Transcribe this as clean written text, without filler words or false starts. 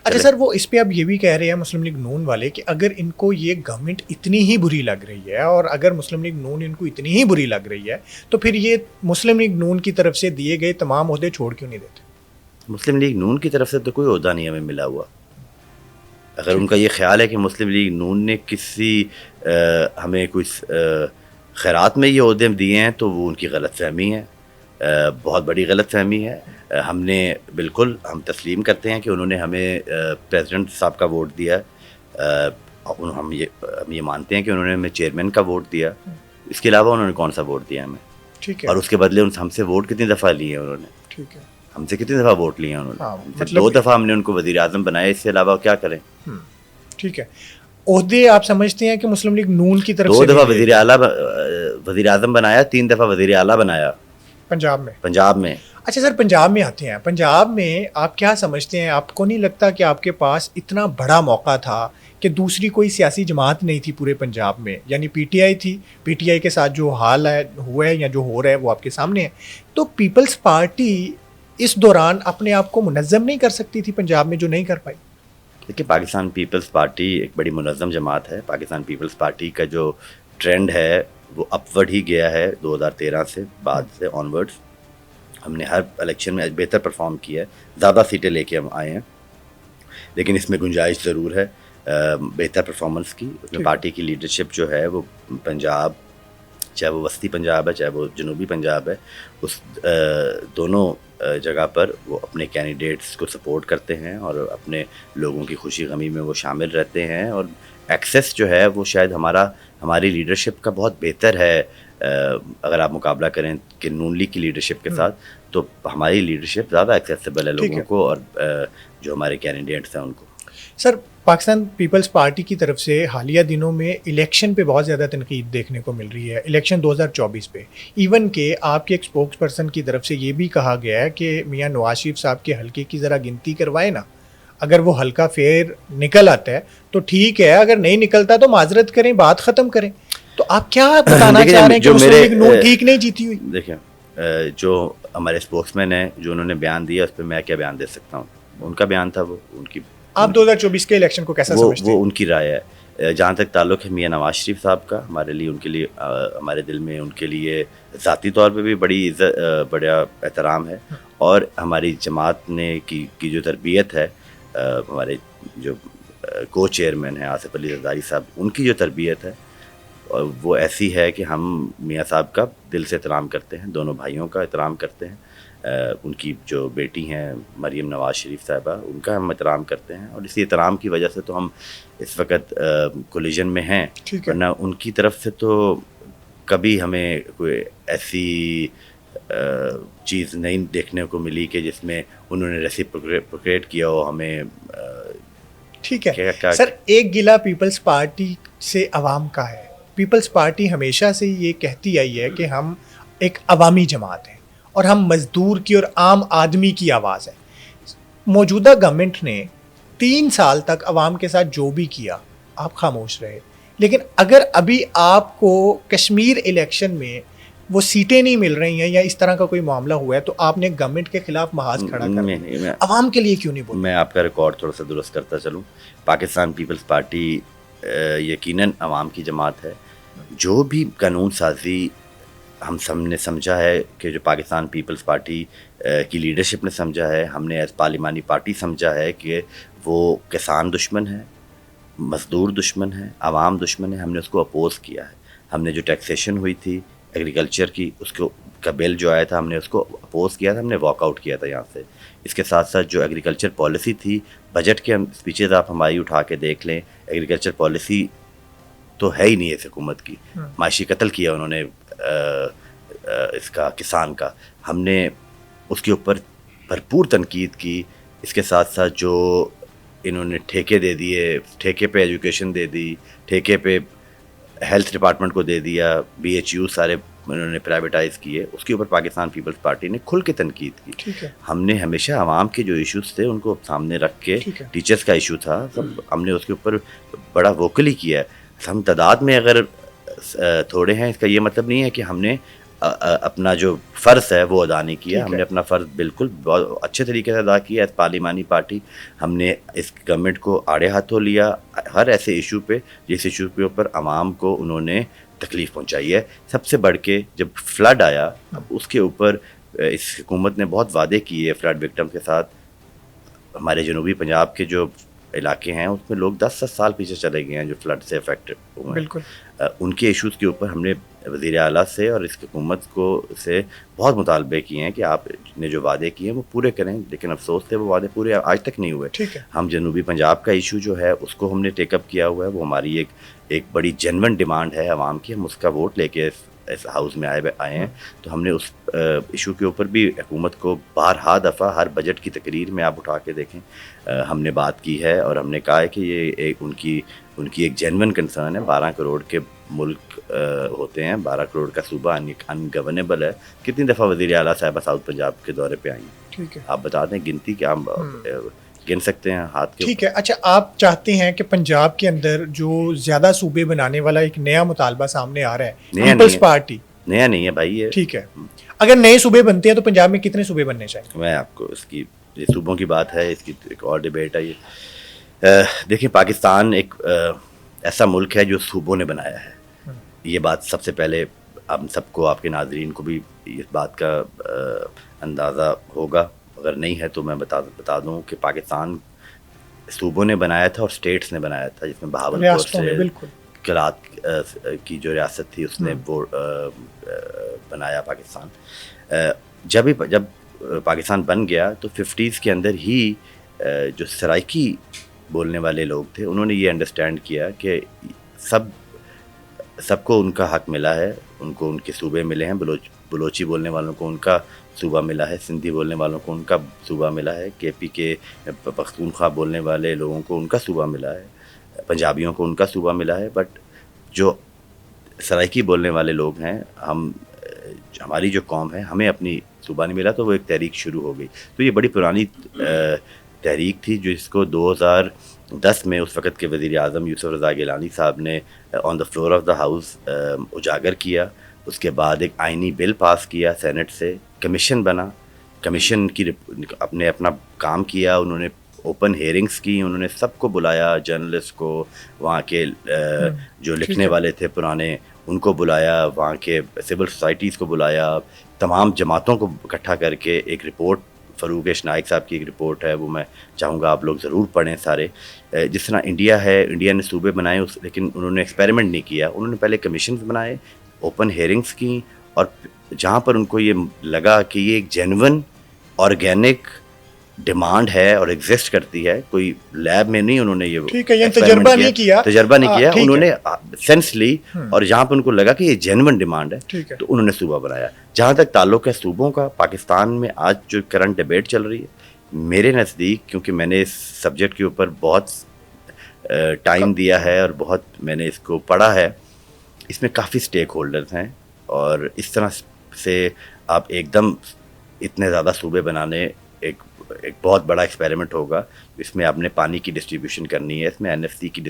اچھا سر، وہ اس پہ اب یہ بھی کہہ رہے ہیں مسلم لیگ نون والے کہ اگر ان کو یہ گورنمنٹ اتنی ہی بری لگ رہی ہے اور اگر مسلم لیگ نون ان کو اتنی ہی بری لگ رہی ہے تو پھر یہ مسلم لیگ نون کی طرف سے دیے گئے تمام عہدے چھوڑ کیوں نہیں دیتے؟ مسلم لیگ نون کی طرف سے تو کوئی عہدہ نہیں ہمیں ملا ہوا. اگر ان کا یہ خیال ہے کہ مسلم لیگ نون نے کسی ہمیں کوئی خیرات میں یہ عہدے دیے ہیں تو وہ ان کی غلط فہمی ہے، بہت بڑی غلط فہمی ہے. ہم نے بالکل ہم تسلیم کرتے ہیں کہ انہوں نے ہمیں پریزیڈنٹ صاحب کا ووٹ دیا، ہم یہ مانتے ہیں کہ انہوں نے ہمیں چیئرمین کا ووٹ دیا. اس کے علاوہ انہوں نے کون سا ووٹ دیا ہمیں؟ ٹھیک ہے. اور اس کے بدلے ہم سے ووٹ کتنی دفعہ لیے ہیں انہوں نے؟ ٹھیک ہے. ہم سے کتنی دفعہ ووٹ لیے ہیں انہوں نے؟ مطلب 2 دفعہ ہم نے ان کو وزیر اعظم بنایا، اس سے علاوہ کیا کریں؟ ٹھیک ہے. عہدے آپ سمجھتے ہیں کہ مسلم لیگ نون کی طرف 2 سے دفعہ وزیر اعظم بنایا، 3 دفعہ وزیر اعلیٰ بنایا پنجاب میں. اچھا سر، پنجاب میں آتے ہیں. پنجاب میں آپ کیا سمجھتے ہیں؟ آپ کو نہیں لگتا کہ آپ کے پاس اتنا بڑا موقع تھا کہ دوسری کوئی سیاسی جماعت نہیں تھی پورے پنجاب میں، یعنی پی ٹی آئی تھی، پی ٹی آئی کے ساتھ جو حال ہے ہوا ہے یا جو ہو رہا ہے وہ آپ کے سامنے ہے، تو پیپلز پارٹی اس دوران اپنے آپ کو منظم نہیں کر سکتی تھی پنجاب میں، جو نہیں کر پائی؟ دیکھیے، پاکستان پیپلز پارٹی ایک بڑی منظم جماعت ہے. پاکستان پیپلز پارٹی کا جو ٹرینڈ ہے وہ اپورڈ ہی گیا ہے 2013 سے بعد سے آنورڈز. ہم نے ہر الیکشن میں بہتر پرفارم کیا ہے، زیادہ سیٹیں لے کے ہم آئے ہیں، لیکن اس میں گنجائش ضرور ہے بہتر پرفارمنس کی. اس میں پارٹی کی لیڈرشپ جو ہے وہ پنجاب، چاہے وہ وسطی پنجاب ہے چاہے وہ جنوبی پنجاب ہے، اس دونوں جگہ پر وہ اپنے کینڈیڈیٹس کو سپورٹ کرتے ہیں اور اپنے لوگوں کی خوشی غمی میں وہ شامل رہتے ہیں. اور ایکسیس جو ہے وہ شاید ہماری لیڈرشپ کا بہت بہتر ہے. اگر آپ مقابلہ کریں کہ نون لیگ کی لیڈرشپ کے ساتھ، تو ہماری لیڈرشپ زیادہ ایکسیسیبل ہے لوگوں کو اور جو ہمارے کینڈیڈیٹس ہیں ان کو. سر، پاکستان پیپلز پارٹی کی طرف سے حالیہ دنوں میں الیکشن پہ بہت زیادہ تنقید دیکھنے کو مل رہی ہے، الیکشن 2024 پہ. ایون کہ آپ کے ایک اسپوکس پرسن کی طرف سے یہ بھی کہا گیا ہے کہ میاں نواز شریف صاحب کے حلقے کی ذرا گنتی کروائے نا، اگر وہ حلقہ فیر نکل آتا ہے تو ٹھیک ہے، اگر نہیں نکلتا تو معذرت کریں، بات ختم کریں. تو آپ کیا بتانا چاہ رہے ہیں کہ مسلم لیگ نون ٹھیک نہیں جیتی ہوئی؟ دیکھیں، جو ہمارے اسپوکس مین ہیں جو انہوں نے بیان دیا اس پہ میں کیا بیان دے سکتا ہوں؟ ان کا بیان تھا، وہ ان کی. آپ 2024 کے الیکشن کو کیسا سمجھتے ہیں؟ وہ ان کی رائے ہے. جہاں تک تعلق ہے میاں نواز شریف صاحب کا، ہمارے لیے ان کے لیے ہمارے دل میں ان کے لیے ذاتی طور پہ بھی بڑی عزت، بڑا احترام ہے. اور ہماری جماعت نے کی جو تربیت ہے، ہمارے جو کو چیئرمین ہیں آصف علی زرداری صاحب، ان کی جو تربیت ہے وہ ایسی ہے کہ ہم میاں صاحب کا دل سے احترام کرتے ہیں، دونوں بھائیوں کا احترام کرتے ہیں. ان کی جو بیٹی ہیں مریم نواز شریف صاحبہ، ان کا ہم احترام کرتے ہیں، اور اسی احترام کی وجہ سے تو ہم اس وقت کولیجن میں ہیں. ورنہ ان کی طرف سے تو کبھی ہمیں کوئی ایسی چیز نہیں دیکھنے کو ملی کہ جس میں انہوں نے ریسیپروکیٹ کیا ہو ہمیں. ٹھیک ہے سر، ایک گلہ پیپلز پارٹی سے عوام کا ہے. پیپلز پارٹی ہمیشہ سے یہ کہتی آئی ہے کہ ہم ایک عوامی جماعت ہیں اور ہم مزدور کی اور عام آدمی کی آواز ہے. موجودہ گورنمنٹ نے 3 سال تک عوام کے ساتھ جو بھی کیا آپ خاموش رہے، لیکن اگر ابھی آپ کو کشمیر الیکشن میں وہ سیٹیں نہیں مل رہی ہیں یا اس طرح کا کوئی معاملہ ہوا ہے تو آپ نے گورنمنٹ کے خلاف محاذ کھڑا کر دیا. عوام کے لیے کیوں نہیں بولتے؟ میں آپ کا ریکارڈ تھوڑا سا درست کرتا چلوں. پاکستان پیپلز پارٹی یقیناً عوام کی جماعت ہے. جو بھی قانون سازی ہم سب نے سمجھا ہے کہ جو پاکستان پیپلز پارٹی کی لیڈرشپ نے سمجھا ہے، ہم نے ایز پارلیمانی پارٹی سمجھا ہے کہ وہ کسان دشمن ہے، مزدور دشمن ہے، عوام دشمن ہے، ہم نے اس کو اپوز کیا ہے. ہم نے جو ٹیکسیشن ہوئی تھی ایگریکلچر کی، اس کا بل جو آیا تھا ہم نے اس کو اپوز کیا تھا، ہم نے واک آؤٹ کیا تھا یہاں سے. اس کے ساتھ ساتھ جو ایگریکلچر پالیسی تھی، بجٹ کے اسپیچز آپ ہماری اٹھا کے دیکھ لیں، ایگریکلچر پالیسی تو ہے ہی نہیں اس حکومت کی. معاشی قتل کیا انہوں نے اس کا، کسان کا. ہم نے اس کے اوپر بھرپور تنقید کی. اس کے ساتھ ساتھ جو انہوں نے ٹھیکے دے دیے، ٹھیکے پہ ایجوکیشن دے دی، ٹھیکے پہ ہیلتھ ڈپارٹمنٹ کو دے دیا، بی ایچ یو سارے انہوں نے پرائیویٹائز کیے، اس کے اوپر پاکستان پیپلز پارٹی نے کھل کے تنقید کی. ہم نے ہمیشہ عوام کے جو ایشوز تھے ان کو سامنے رکھ کے، ٹیچرز کا ایشو تھا سب، ہم نے اس کے اوپر بڑا ووکلی کیا ہے. ہم تعداد میں اگر تھوڑے ہیں اس کا یہ مطلب نہیں ہے کہ ہم نے اپنا جو فرض ہے وہ ادا نہیں کیا. ہم ہے. نے اپنا فرض بالکل بہت اچھے طریقے سے ادا کیا. ایز پارلیمانی پارٹی ہم نے اس گورنمنٹ کو آڑے ہاتھوں لیا ہر ایسے ایشو پہ جس ایشو کے اوپر عوام کو انہوں نے تکلیف پہنچائی ہے. سب سے بڑھ کے جب فلڈ آیا اب اس کے اوپر اس حکومت نے بہت وعدے کیے فلڈ وکٹم کے ساتھ. ہمارے جنوبی پنجاب کے جو علاقے ہیں اس میں لوگ 10 سال پیچھے چلے گئے ہیں جو فلڈ سے افیکٹ ہوئے ہیں. بالکل ان کے ایشوز کے اوپر ہم نے وزیر اعلیٰ سے اور اس حکومت کو سے بہت مطالبے کیے ہیں کہ آپ نے جو وعدے کیے ہیں وہ پورے کریں, لیکن افسوس تھے وہ وعدے پورے آج تک نہیں ہوئے. ٹھیک ہے. ہم جنوبی پنجاب کا ایشو جو ہے اس کو ہم نے ٹیک اپ کیا ہوا ہے. وہ ہماری ایک بڑی جینون ڈیمانڈ ہے عوام کی. ہم اس کا ووٹ لے کے اس ہاؤس میں آئے ہیں. تو ہم نے اس ایشو کے اوپر بھی حکومت کو بارہا دفعہ ہر بجٹ کی تقریر میں آپ اٹھا کے دیکھیں ہم نے بات کی ہے اور ہم نے کہا ہے کہ یہ ایک ان کی ایک جینون کنسرن ہے. 12 کروڑ کے ملک ہوتے ہیں, 12 کروڑ کا صوبہ ان گورنیبل ہے. کتنی دفعہ وزیر اعلیٰ صاحبہ ساؤتھ پنجاب کے دورے پہ آئی ہیں؟ ٹھیک ہے. آپ بتا دیں گنتی کیا ہم گن سکتے ہیں ہاتھ کے. ٹھیک ہے. اچھا آپ چاہتے ہیں کہ پنجاب کے اندر جو زیادہ صوبے بنانے والا ایک نیا مطالبہ سامنے آ رہا ہے پیپلز پارٹی, نیا نہیں ہے بھائی یہ. ٹھیک ہے. اگر نئے صوبے بنتے ہیں تو پنجاب میں کتنے صوبے بننے چاہیے؟ میں آپ کو اس کی صوبوں کی بات ہے, اس کی ایک اور ڈیبیٹ ہے. یہ دیکھیں پاکستان ایک ایسا ملک ہے جو صوبوں نے بنایا ہے. یہ بات سب سے پہلے ہم سب کو, آپ کے ناظرین کو بھی اس بات کا اندازہ ہوگا. اگر نہیں ہے تو میں بتا دوں کہ پاکستان صوبوں نے بنایا تھا اور اسٹیٹس نے بنایا تھا, جس میں بہاولپور سے کلات کی جو ریاست تھی اس نے وہ بنایا پاکستان. جب پاکستان بن گیا تو 50s کے اندر ہی جو سرائکی بولنے والے لوگ تھے انہوں نے یہ انڈرسٹینڈ کیا کہ سب کو ان کا حق ملا ہے, ان کو ان کے صوبے ملے ہیں. بلوچی بولنے والوں کو ان کا صوبہ ملا ہے, سندھی بولنے والوں کو ان کا صوبہ ملا ہے, کے پی کے پختونخوا بولنے والے لوگوں کو ان کا صوبہ ملا ہے, پنجابیوں کو ان کا صوبہ ملا ہے. بٹ جو سرائکی بولنے والے لوگ ہیں, ہماری جو قوم ہے, ہمیں اپنی صوبہ نہیں ملا. تو وہ ایک تحریک شروع ہو گئی. تو یہ بڑی پرانی تحریک تھی جو اس کو 2010 میں اس وقت کے وزیر اعظم یوسف رضا گیلانی صاحب نے on the floor of the house اجاگر کیا. اس کے بعد ایک آئینی بل پاس کیا سینٹ سے, کمیشن بنا, کمیشن کی اپنا کام کیا. انہوں نے اوپن ہیئرنگس کی, انہوں نے سب کو بلایا, جرنلسٹ کو, وہاں کے جو لکھنے والے تھے پرانے ان کو بلایا, وہاں کے سول سوسائٹیز کو بلایا, تمام جماعتوں کو اکٹھا کر کے ایک رپورٹ, فروغ نائک صاحب کی ایک رپورٹ ہے, وہ میں چاہوں گا آپ لوگ ضرور پڑھیں سارے. جس طرح انڈیا ہے, انڈیا نے صوبے بنائے لیکن انہوں نے ایکسپیریمنٹ نہیں کیا. انہوں نے پہلے کمیشنز بنائے, اوپن ہیئرنگس کی, اور جہاں پر ان کو یہ لگا کہ یہ ایک جینون آرگینک ڈیمانڈ ہے اور ایگزسٹ کرتی ہے, کوئی لیب میں نہیں انہوں نے یہ تجربہ نہیں کیا, انہوں نے سینس لی, اور جہاں پہ ان کو لگا کہ یہ جینون ڈیمانڈ ہے تو انہوں نے صوبہ بنایا. جہاں تک تعلق ہے صوبوں کا, پاکستان میں آج جو کرنٹ ڈیبیٹ چل رہی ہے, میرے نزدیک, کیونکہ میں نے اس سبجیکٹ کے اوپر بہت ٹائم دیا ہے اور بہت میں نے اس کو پڑھا ہے, اس میں کافی سٹیک ہولڈرز ہیں, اور اس طرح سے آپ ایک دم اتنے زیادہ صوبے بنانے ایک بہت بڑا ایکسپیریمنٹ ہوگا. اس میں آپ نے پانی کی ڈسٹریبیوشن کرنی ہے, اس میں NFC کی